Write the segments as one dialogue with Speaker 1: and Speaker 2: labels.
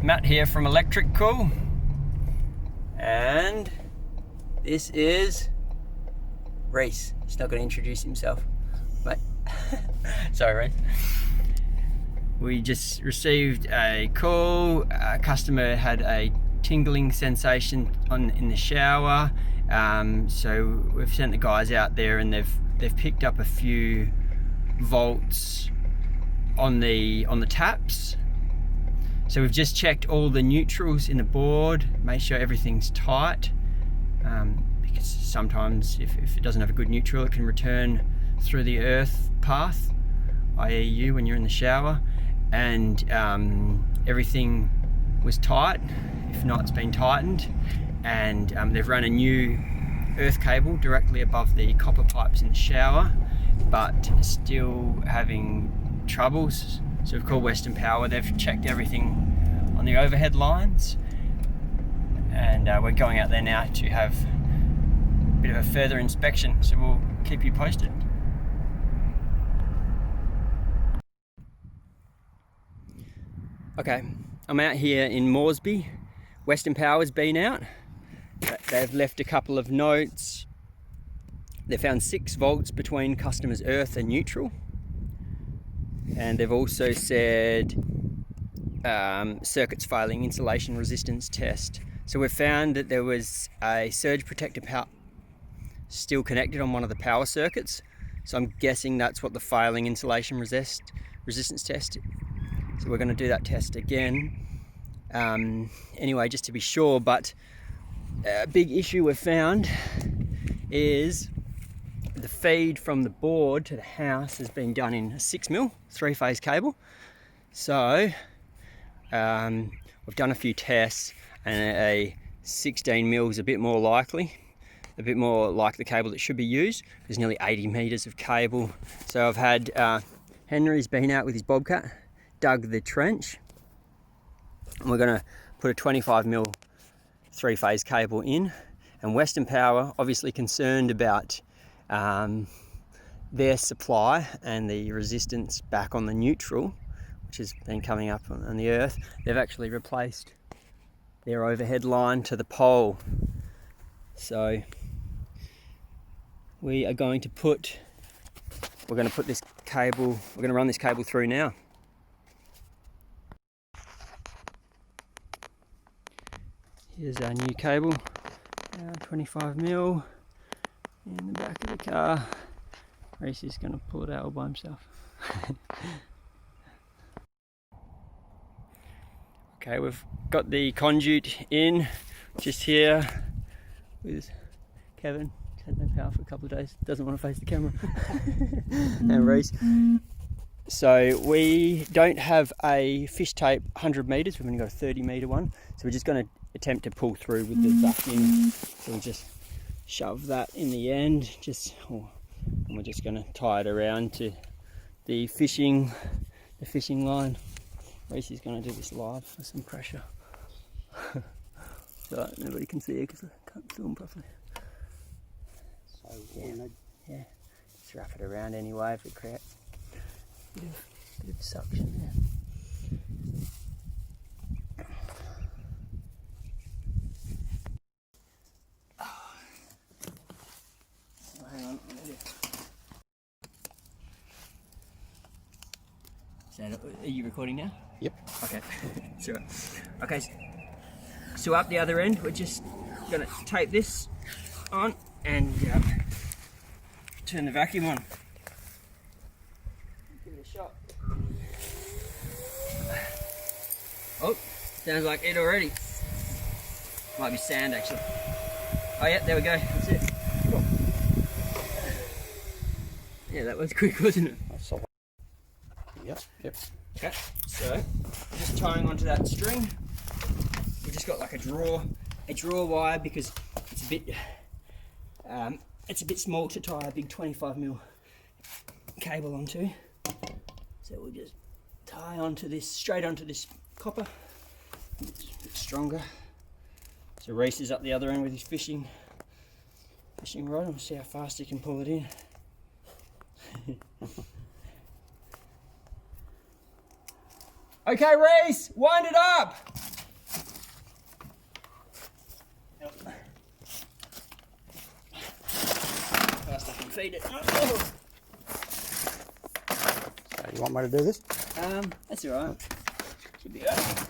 Speaker 1: Matt here from Electrical, and this is Reese. He's not going to introduce himself, mate. Sorry, Reese. We just received a call. A customer had a tingling sensation in the shower, so we've sent the guys out there, and they've picked up a few volts on the taps. So we've just checked all the neutrals in the board, made sure everything's tight, because sometimes if it doesn't have a good neutral, it can return through the earth path, i.e. you when you're in the shower, and everything was tight. If not, it's been tightened, and they've run a new earth cable directly above the copper pipes in the shower, but still having troubles. So we've called Western Power. They've checked everything on the overhead lines, and we're going out there now to have a bit of a further inspection, so we'll keep you posted. Okay, I'm out here in Moresby. Western Power's been out. They've left a couple of notes. They found 6 volts between customer's earth and neutral. And they've also said circuits failing, insulation resistance test. So we've found that there was a surge protector still connected on one of the power circuits. So I'm guessing that's what the failing insulation resistance test. So we're going to do that test again. Anyway, just to be sure. But a big issue we've found is the feed from the board to the house has been done in a 6mm 3-phase cable. So we've done a few tests, and a 16mm is a bit more like the cable that should be used. There's nearly 80 meters of cable. So I've had Henry's been out with his bobcat, dug the trench, and we're going to put a 25mm 3-phase cable in. And Western Power, obviously concerned about their supply and the resistance back on the neutral, which has been coming up on the earth, they've actually replaced their overhead line to the pole. So we're going to put this cable, we're going to run this cable through now. Here's our new cable, 25mm in the back of the car. Reese is going to pull it out all by himself. Okay, we've got the conduit in, just here with Kevin. He's had no power for a couple of days, doesn't want to face the camera. And Reese. So we don't have a fish tape 100 meters, we've only got a 30-meter one. So we're just going to attempt to pull through with the vacuum. So we'll just shove that in the end, and we're just going to tie it around to the fishing line. Reese is going to do this live for some pressure, so nobody can see it because I can't film properly. So yeah, just wrap it around anyway if it creates a bit of suction there. Are you recording now?
Speaker 2: Yep.
Speaker 1: Okay. Sure. Okay. So up the other end, we're just going to tape this on and turn the vacuum on. Give it a shot. Oh, sounds like it already. Might be sand actually. Oh yeah, there we go. That's it. Cool. Yeah, that was quick, wasn't it?
Speaker 2: Yep.
Speaker 1: Okay, so just tying onto that string. We've just got like a draw wire because it's a bit small to tie a big 25mm cable onto. So we'll just tie straight onto this copper. It's a bit stronger. So Reese is up the other end with his fishing rod, and we'll see how fast he can pull it in. Okay, Reese, wind it up! feed it. Oh.
Speaker 2: So you want me to do this?
Speaker 1: That's alright. Should be alright.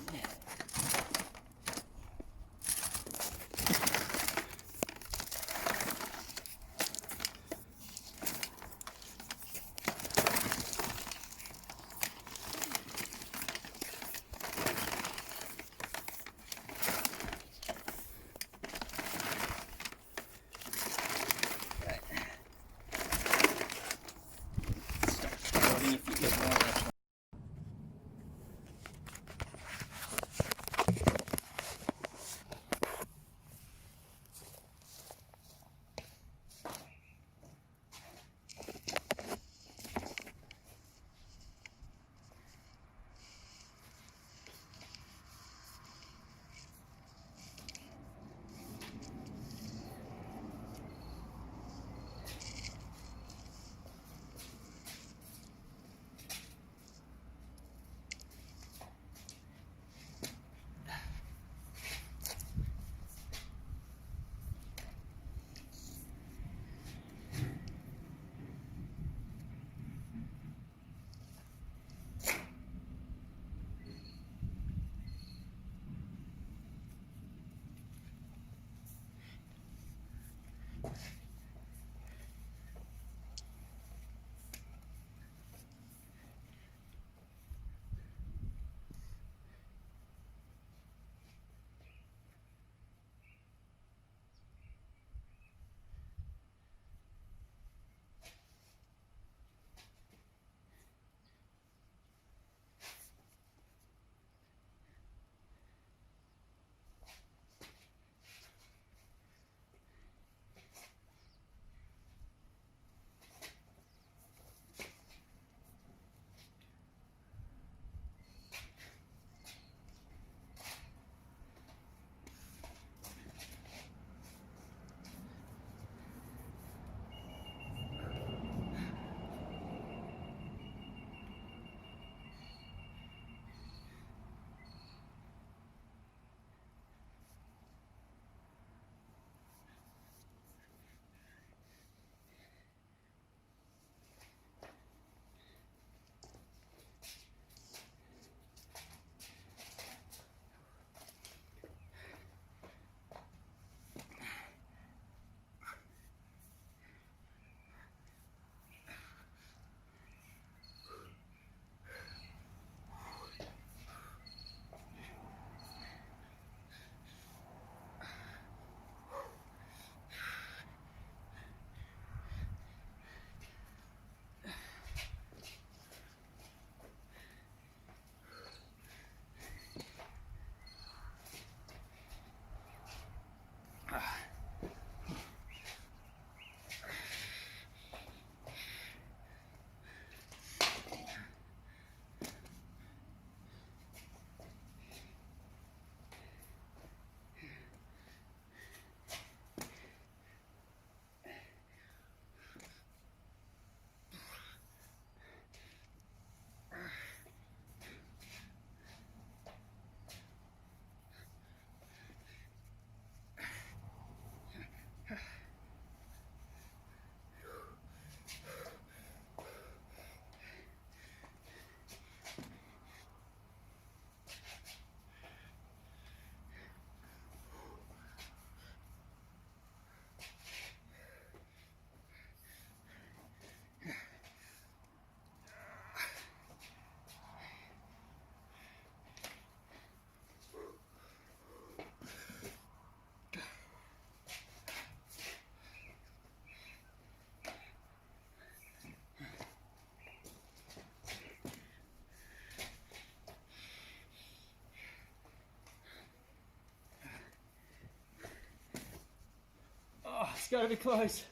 Speaker 1: It's got to be close.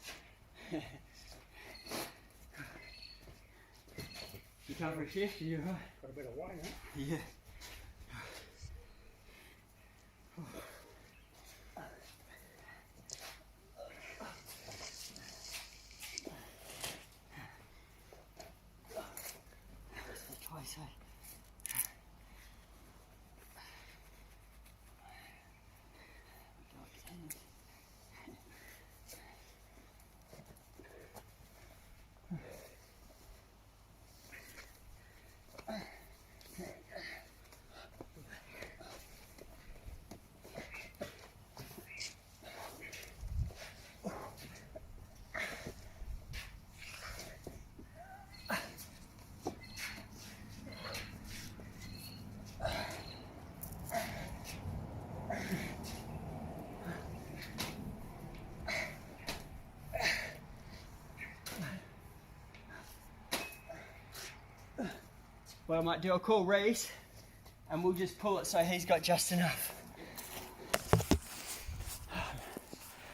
Speaker 1: You come for a shift, you right?
Speaker 2: Got a bit of weight, huh?
Speaker 1: Yeah. Twice, eh? what I might do, I'll call Reese and we'll just pull it so he's got just enough.